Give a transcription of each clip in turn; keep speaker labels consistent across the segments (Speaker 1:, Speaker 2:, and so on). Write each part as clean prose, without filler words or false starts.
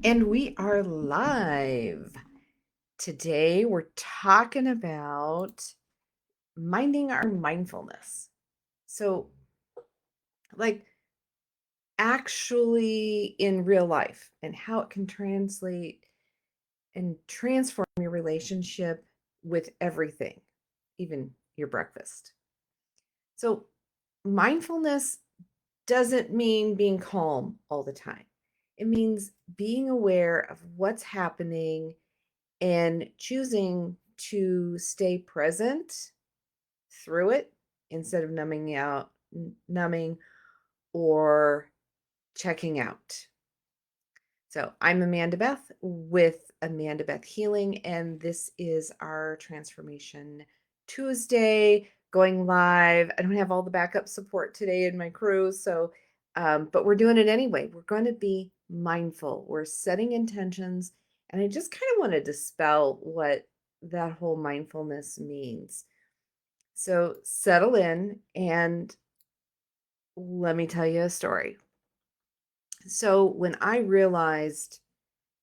Speaker 1: And we are live. Today we're talking about minding our mindfulness. So, like, actually in real life and how it can translate and transform your relationship with everything, even your breakfast. So, mindfulness doesn't mean being calm all the time, it means being aware of what's happening and choosing to stay present through it instead of numbing or checking out. So, I'm Amanda Beth with Amanda Beth Healing, and this is our Transformation Tuesday going live. I don't have all the backup support today in my crew, but we're doing it anyway. We're going to be mindful. We're setting intentions, and I just kind of want to dispel what that whole mindfulness means. So, settle in and let me tell you a story. So, when I realized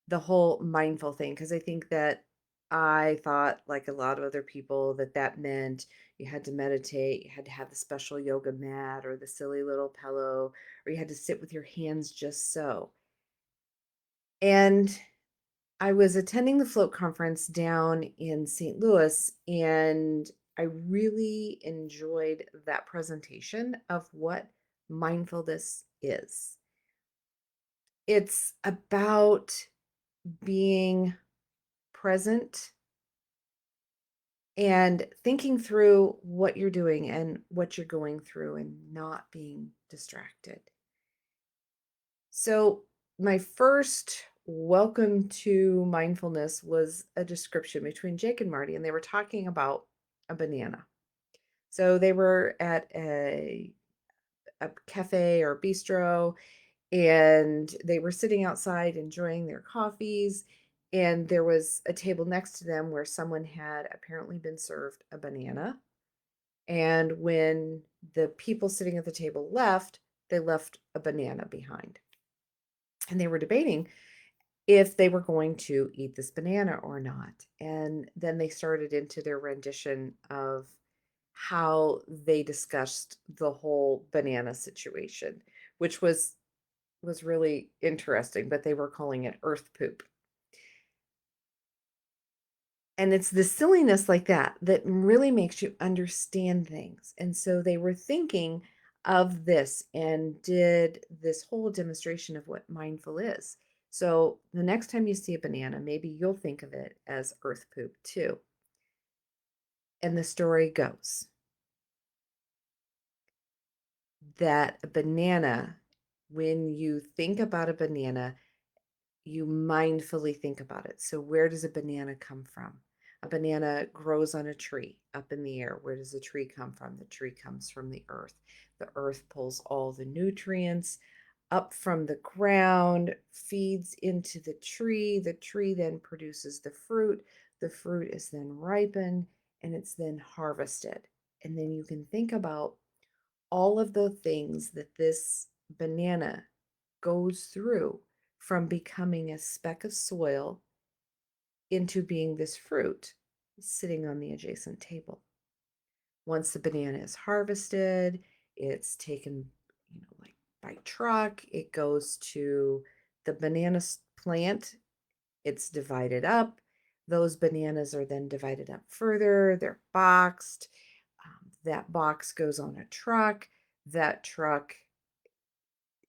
Speaker 1: the whole mindful thing, because I think that I thought, like a lot of other people, that that meant you had to meditate, you had to have the special yoga mat or the silly little pillow, or you had to sit with your hands just so. And I was attending the float conference down in St. Louis, and I really enjoyed that presentation of what mindfulness is. It's about being present and thinking through what you're doing and what you're going through and not being distracted. So, my first welcome to mindfulness was a description between Jake and Marty, and they were talking about a banana. So, they were at a cafe or bistro, and they were sitting outside enjoying their coffees. And there was a table next to them where someone had apparently been served a banana. And when the people sitting at the table left, they left a banana behind. And they were debating if they were going to eat this banana or not. And then they started into their rendition of how they discussed the whole banana situation, which was really interesting, but they were calling it earth poop. And it's the silliness like that that really makes you understand things. And so they were thinking of this and did this whole demonstration of what mindful is. So the next time you see a banana, maybe you'll think of it as earth poop too. And the story goes that a banana, when you think about a banana, you mindfully think about it. So, where does a banana come from? A banana grows on a tree up in the air. Where does the tree come from? The tree comes from the earth. The earth pulls all the nutrients up from the ground, feeds into the tree. The tree then produces the fruit. The fruit is then ripened and it's then harvested. And then you can think about all of the things that this banana goes through from becoming a speck of soil into being this fruit sitting on the adjacent table. Once the banana is harvested, it's taken, like by truck, it goes to the banana plant, it's divided up. Those bananas are then divided up further, they're boxed. That box goes on a truck. That truck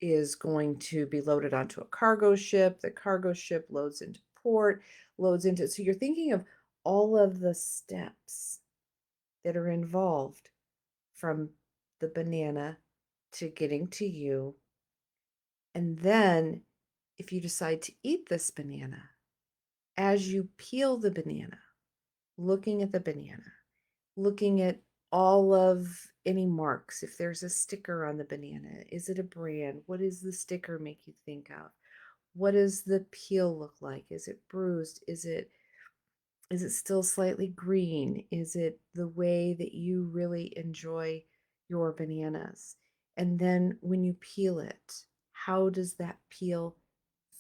Speaker 1: is going to be loaded onto a cargo ship. The cargo ship loads into port, loads into. So you're thinking of all of the steps that are involved from the banana to getting to you. And then if you decide to eat this banana, as you peel the banana, looking at the banana, looking at all of any marks, if there's a sticker on the banana, is it a brand? What does the sticker make you think of? What does the peel look like? Is it bruised? Is it still slightly green? Is it the way that you really enjoy your bananas? And then when you peel it, how does that peel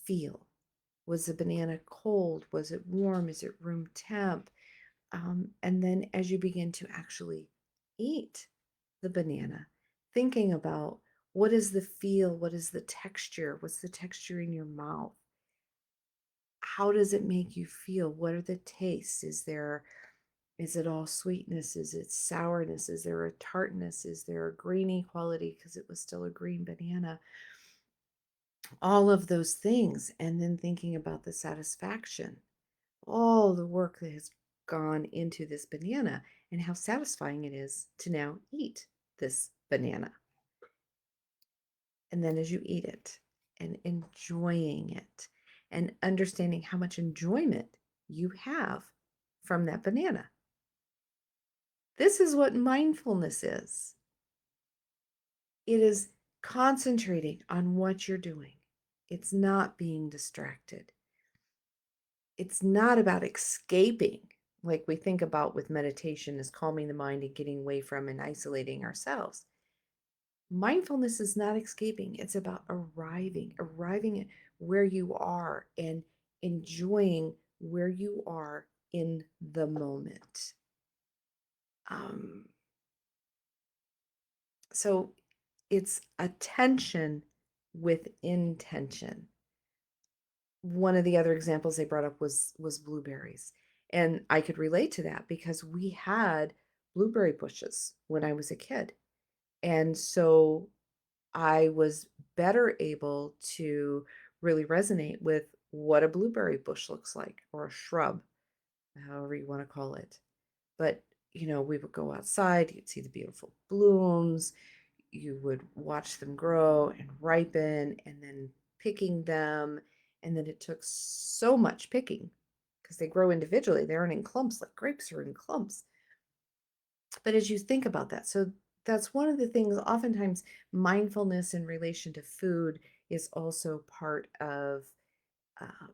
Speaker 1: feel? Was the banana cold? Was it warm? Is it room temp? And then as you begin to actually eat the banana, thinking about what is the feel? What is the texture? What's the texture in your mouth? How does it make you feel? What are the tastes? Is it all sweetness? Is it sourness? Is there a tartness? Is there a greeny quality because it was still a green banana? All of those things. And then thinking about the satisfaction, all the work that has gone into this banana and how satisfying it is to now eat this banana. And then as you eat it and enjoying it and understanding how much enjoyment you have from that banana. This is what mindfulness is. It is concentrating on what you're doing. It's not being distracted. It's not about escaping, like we think about with meditation, is calming the mind and getting away from and isolating ourselves. Mindfulness is not escaping. It's about arriving at where you are and enjoying where you are in the moment. Um, so it's attention with intention. One of the other examples they brought up was blueberries. And I could relate to that because we had blueberry bushes when I was a kid. And so I was better able to really resonate with what a blueberry bush looks like, or a shrub, however you want to call it. But, we would go outside, you'd see the beautiful blooms, you would watch them grow and ripen, and then picking them. And then it took so much picking because they grow individually. They aren't in clumps like grapes are in clumps. But as you think about that, so that's one of the things, oftentimes, mindfulness in relation to food is also part of um,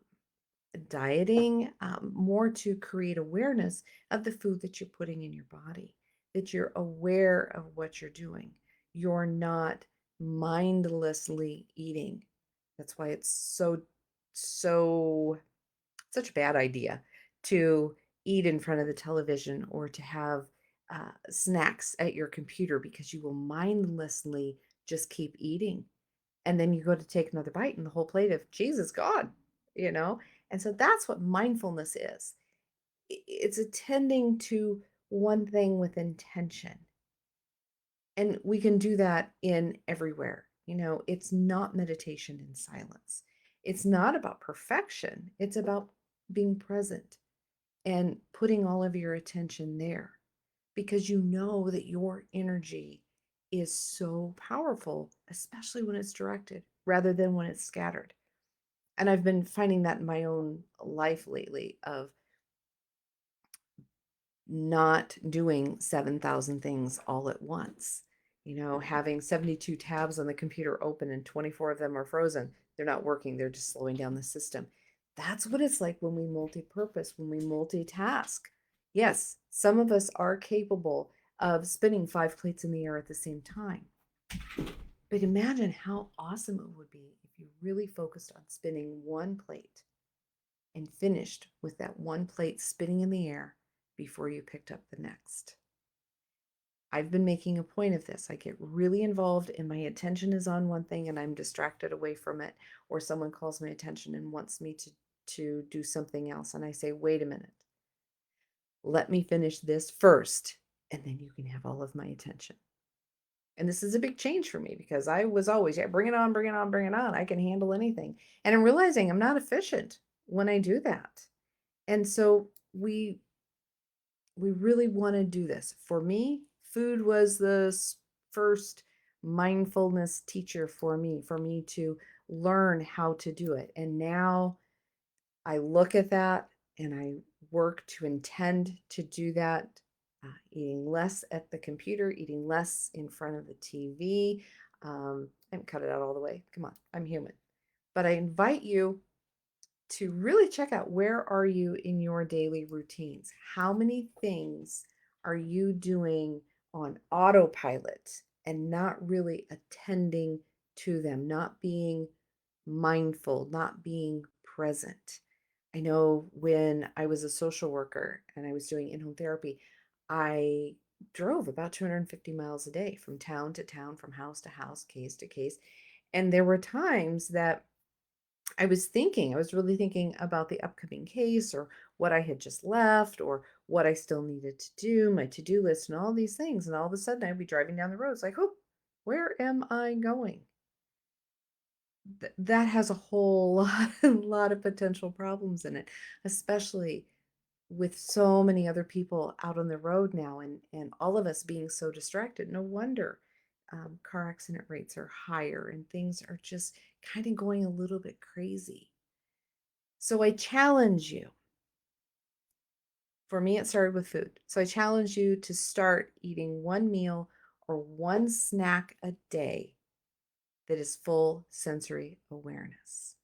Speaker 1: dieting, more to create awareness of the food that you're putting in your body, that you're aware of what you're doing. You're not mindlessly eating. That's why it's so such a bad idea to eat in front of the television or to have snacks at your computer, because you will mindlessly just keep eating. And then you go to take another bite and the whole plate of cheese is gone, you know? And so that's what mindfulness is. It's attending to one thing with intention. And we can do that in everywhere. It's not meditation in silence. It's not about perfection. It's about being present and putting all of your attention there, because you know that your energy is so powerful, especially when it's directed rather than when it's scattered. And I've been finding that in my own life lately, of not doing 7,000 things all at once. Having 72 tabs on the computer open and 24 of them are frozen. They're not working, they're just slowing down the system. That's what it's like when we multi-purpose, when we multitask. Yes, some of us are capable of spinning 5 plates in the air at the same time. But imagine how awesome it would be if you really focused on spinning one plate and finished with that one plate spinning in the air before you picked up the next. I've been making a point of this. I get really involved and my attention is on one thing and I'm distracted away from it, or someone calls my attention and wants me to do something else. And I say, wait a minute, let me finish this first, and then you can have all of my attention. And this is a big change for me because I was always, yeah, bring it on, bring it on, bring it on. I can handle anything. And I'm realizing I'm not efficient when I do that. And so we really want to do this. For me, food was the first mindfulness teacher for me to learn how to do it. And now I look at that and I work to intend to do that, eating less at the computer, eating less in front of the TV. I haven't cut it out all the way. Come on, I'm human. But I invite you to really check out, where are you in your daily routines? How many things are you doing on autopilot and not really attending to them, not being mindful, not being present. I know when I was a social worker and I was doing in-home therapy, I drove about 250 miles a day from town to town, from house to house, case to case. And there were times that I was really thinking about the upcoming case or what I had just left or what I still needed to do, my to-do list and all these things. And all of a sudden I'd be driving down the road. It's like, oh, where am I going? That has a whole lot of potential problems in it, especially with so many other people out on the road now and all of us being so distracted. No wonder car accident rates are higher and things are just kind of going a little bit crazy. So I challenge you. For me, it started with food. So I challenge you to start eating one meal or one snack a day that is full sensory awareness,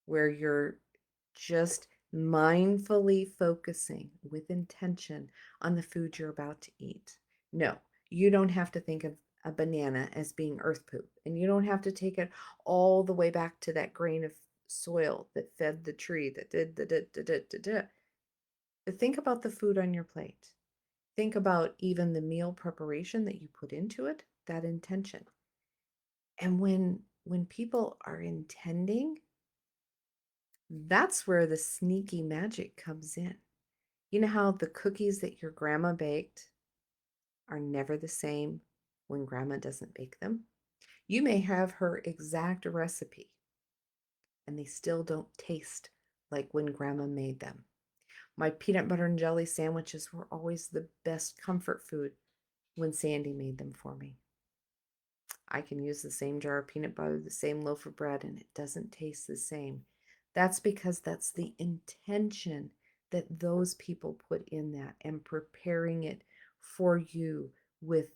Speaker 1: where you're just mindfully focusing with intention on the food you're about to eat. No, you don't have to think of a banana as being earth poop, and you don't have to take it all the way back to that grain of soil that fed the tree that did the. But think about the food on your plate. Think about even the meal preparation that you put into it, that intention. And when people are intending, that's where the sneaky magic comes in. You know how the cookies that your grandma baked are never the same when grandma doesn't bake them? You may have her exact recipe and they still don't taste like when grandma made them. My peanut butter and jelly sandwiches were always the best comfort food when Sandy made them for me. I can use the same jar of peanut butter, the same loaf of bread, and it doesn't taste the same. That's because that's the intention that those people put in that and preparing it for you with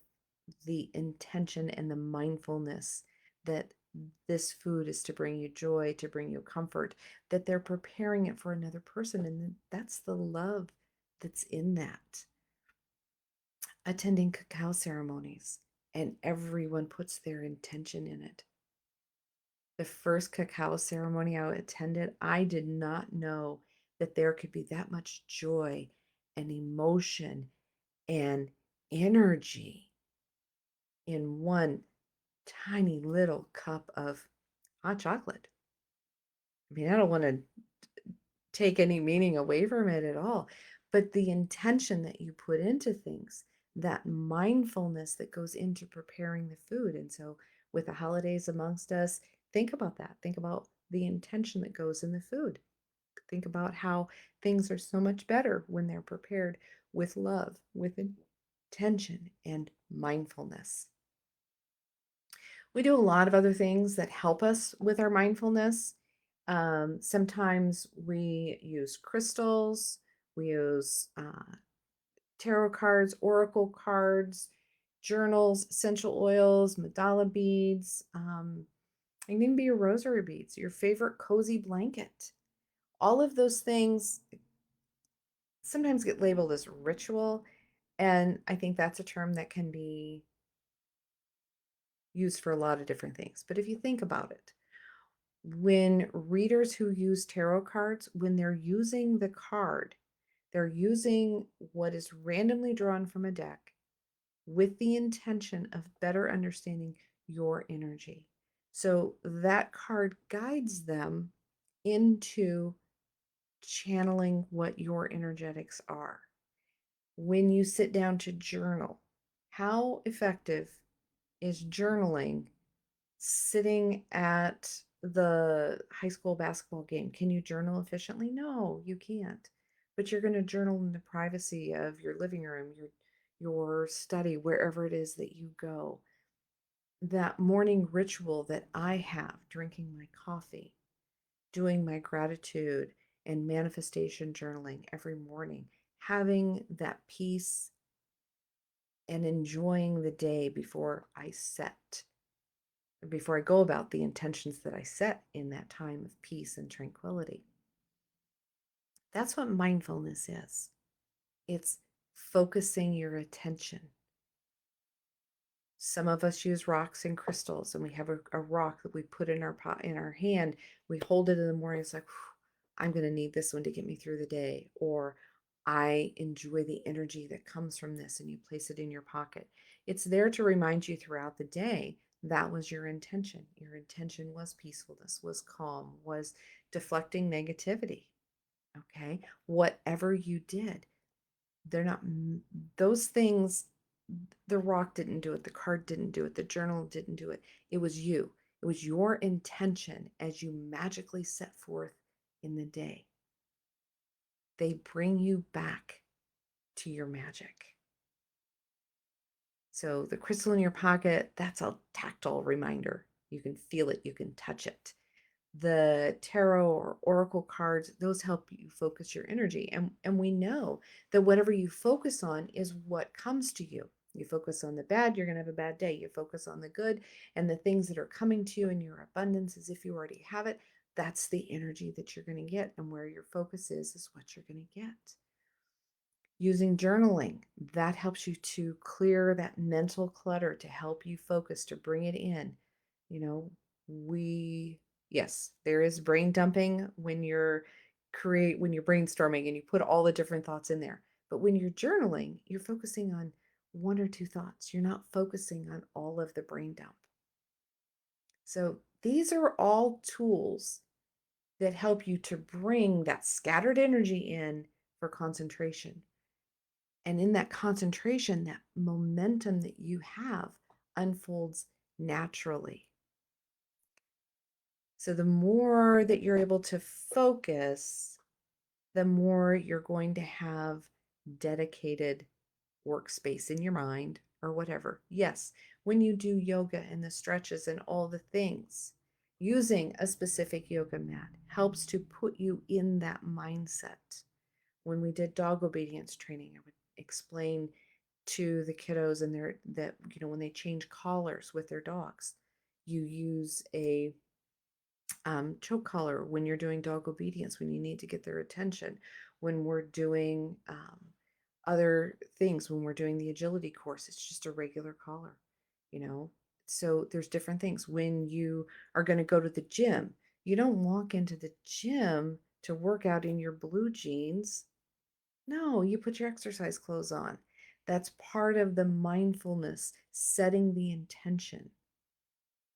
Speaker 1: the intention and the mindfulness that this food is to bring you joy, to bring you comfort, that they're preparing it for another person. And that's the love that's in that. Attending cacao ceremonies, and everyone puts their intention in it. The first cacao ceremony I attended, I did not know that there could be that much joy and emotion and energy in one tiny little cup of hot chocolate. I mean, I don't want to take any meaning away from it at all, but the intention that you put into things, that mindfulness that goes into preparing the food. And so, with the holidays amongst us, think about that. Think about the intention that goes in the food. Think about how things are so much better when they're prepared with love, with intention, and mindfulness. We do a lot of other things that help us with our mindfulness. Sometimes we use crystals, we use tarot cards, oracle cards, journals, essential oils, mandala beads. It can be your rosary beads, your favorite cozy blanket. All of those things sometimes get labeled as ritual, and I think that's a term that can be used for a lot of different things. But if you think about it, when readers who use tarot cards, when they're using the card, they're using what is randomly drawn from a deck with the intention of better understanding your energy. So that card guides them into channeling what your energetics are. When you sit down to journal, how effective is journaling sitting at the high school basketball game? Can you journal efficiently? No, you can't. But you're going to journal in the privacy of your living room, your study, wherever it is that you go. That morning ritual that I have, drinking my coffee, doing my gratitude and manifestation journaling every morning, having that peace and enjoying the day before I go about the intentions that I set in that time of peace and tranquility. That's what mindfulness is. It's focusing your attention Some of us use rocks and crystals, and we have a rock that we put in our pot in our hand. We hold it in the morning. It's like, I'm going to need this one to get me through the day. Or I enjoy the energy that comes from this, and you place it in your pocket. It's there to remind you throughout the day that was your intention. Your intention was peacefulness, was calm, was deflecting negativity. Okay. Whatever you did, they're not those things. The rock didn't do it, the card didn't do it, the journal didn't do it. It was you. It was your intention as you magically set forth in the day. They bring you back to your magic. So the crystal in your pocket, that's a tactile reminder. You can feel it, you can touch it. The tarot or oracle cards, those help you focus your energy. And we know that whatever you focus on is what comes to you. You focus on the bad, you're going to have a bad day. You focus on the good and the things that are coming to you in your abundance as if you already have it. That's the energy that you're going to get. And where your focus is what you're going to get. Using journaling, that helps you to clear that mental clutter, to help you focus, to bring it in. You know, we, yes, there is brain dumping when when you're brainstorming and you put all the different thoughts in there. But when you're journaling, you're focusing on one or two thoughts. You're not focusing on all of the brain dump. So these are all tools that help you to bring that scattered energy in for concentration. And in that concentration, that momentum that you have unfolds naturally. So the more that you're able to focus, the more you're going to have dedicated workspace in your mind or whatever. Yes, when you do yoga and the stretches and all the things, using a specific yoga mat helps to put you in that mindset. When we did dog obedience training, I would explain to the kiddos and their that when they change collars with their dogs, you use a choke collar when you're doing dog obedience, when you need to get their attention, when we're doing other things, when we're doing the agility course, it's just a regular collar, you know. So there's different things. When you are going to go to the gym, you don't walk into the gym to work out in your blue jeans. No, you put your exercise clothes on. That's part of the mindfulness, setting the intention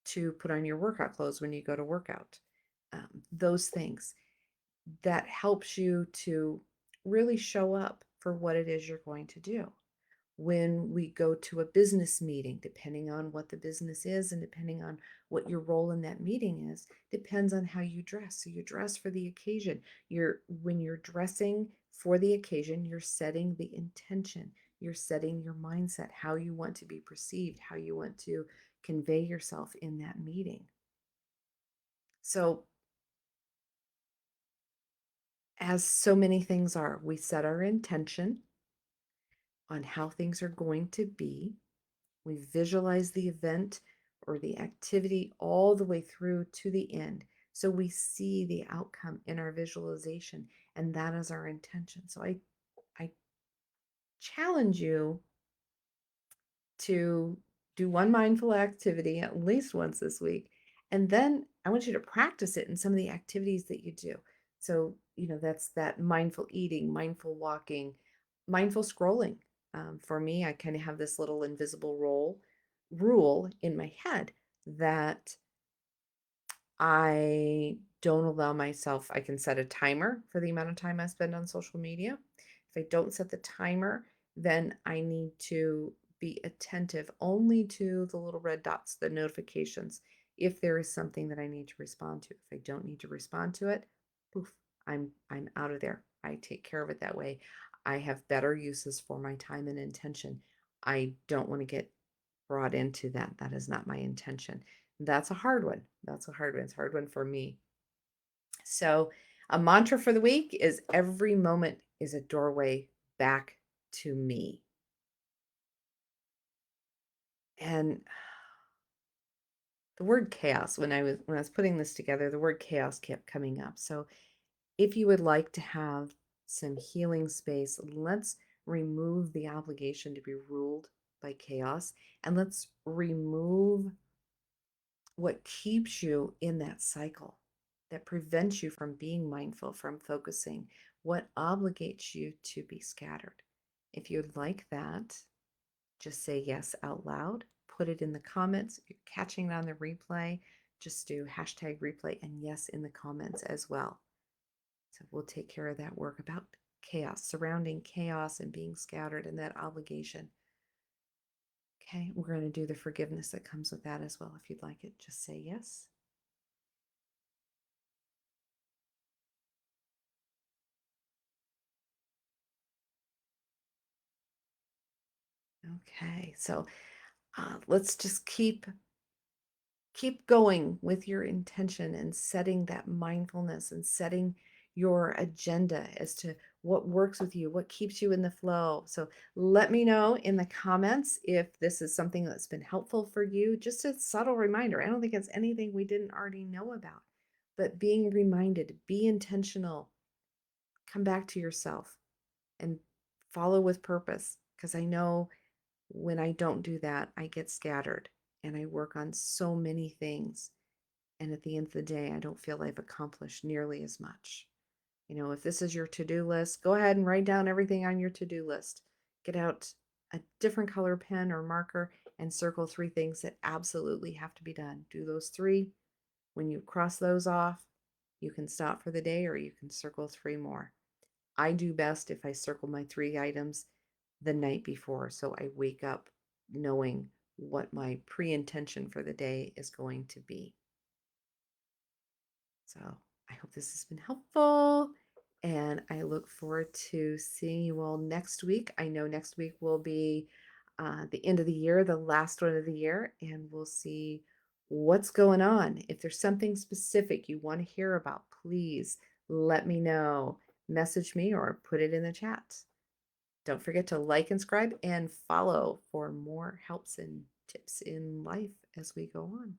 Speaker 1: to put on your workout clothes when you go to workout. Those things that helps you to really show up for what it is you're going to do. When we go to a business meeting, depending on what the business is and depending on what your role in that meeting is, depends on how you dress. So you dress for the occasion. When you're dressing for the occasion, you're setting the intention. You're setting your mindset, how you want to be perceived, how you want to convey yourself in that meeting. So as so many things are, we set our intention on how things are going to be. We visualize the event or the activity all the way through to the end. So we see the outcome in our visualization, and that is our intention. So I challenge you to do one mindful activity at least once this week. And then I want you to practice it in some of the activities that you do. So, that's that mindful eating, mindful walking, mindful scrolling. For me, I kind of have this little invisible rule in my head that I don't allow myself, I can set a timer for the amount of time I spend on social media. If I don't set the timer, then I need to be attentive only to the little red dots, the notifications, if there is something that I need to respond to. If I don't need to respond to it, poof, I'm out of there. I take care of it that way. I have better uses for my time and intention. I don't want to get brought into that. That is not my intention. That's a hard one. That's a hard one. It's a hard one for me. So, a mantra for the week is every moment is a doorway back to me. And the word chaos, when I was putting this together, the word chaos kept coming up. So, if you would like to have some healing space, let's remove the obligation to be ruled by chaos, and let's remove what keeps you in that cycle, that prevents you from being mindful, from focusing, what obligates you to be scattered. If you'd like that, just say yes out loud, put it in the comments. If you're catching it on the replay, just do hashtag replay and yes in the comments as well. So we'll take care of that work about chaos, surrounding chaos and being scattered and that obligation. Okay, we're going to do the forgiveness that comes with that as well. If you'd like it, just say yes. Okay, so let's just keep going with your intention and setting that mindfulness and setting your agenda as to what works with you, what keeps you in the flow. So let me know in the comments if this is something that's been helpful for you. Just a subtle reminder. I don't think it's anything we didn't already know about, but being reminded, be intentional, come back to yourself and follow with purpose. Because I know when I don't do that, I get scattered and I work on so many things. And at the end of the day, I don't feel I've accomplished nearly as much. If this is your to-do list, go ahead and write down everything on your to-do list. Get out a different color pen or marker and circle 3 things that absolutely have to be done. Do those 3. When you cross those off, you can stop for the day or you can circle 3 more. I do best if I circle my 3 items the night before, so I wake up knowing what my pre-intention for the day is going to be. So I hope this has been helpful, and I look forward to seeing you all next week. I know next week will be the end of the year, the last one of the year, and we'll see what's going on. If there's something specific you want to hear about, please let me know. Message me or put it in the chat. Don't forget to like and subscribe and follow for more helps and tips in life as we go on.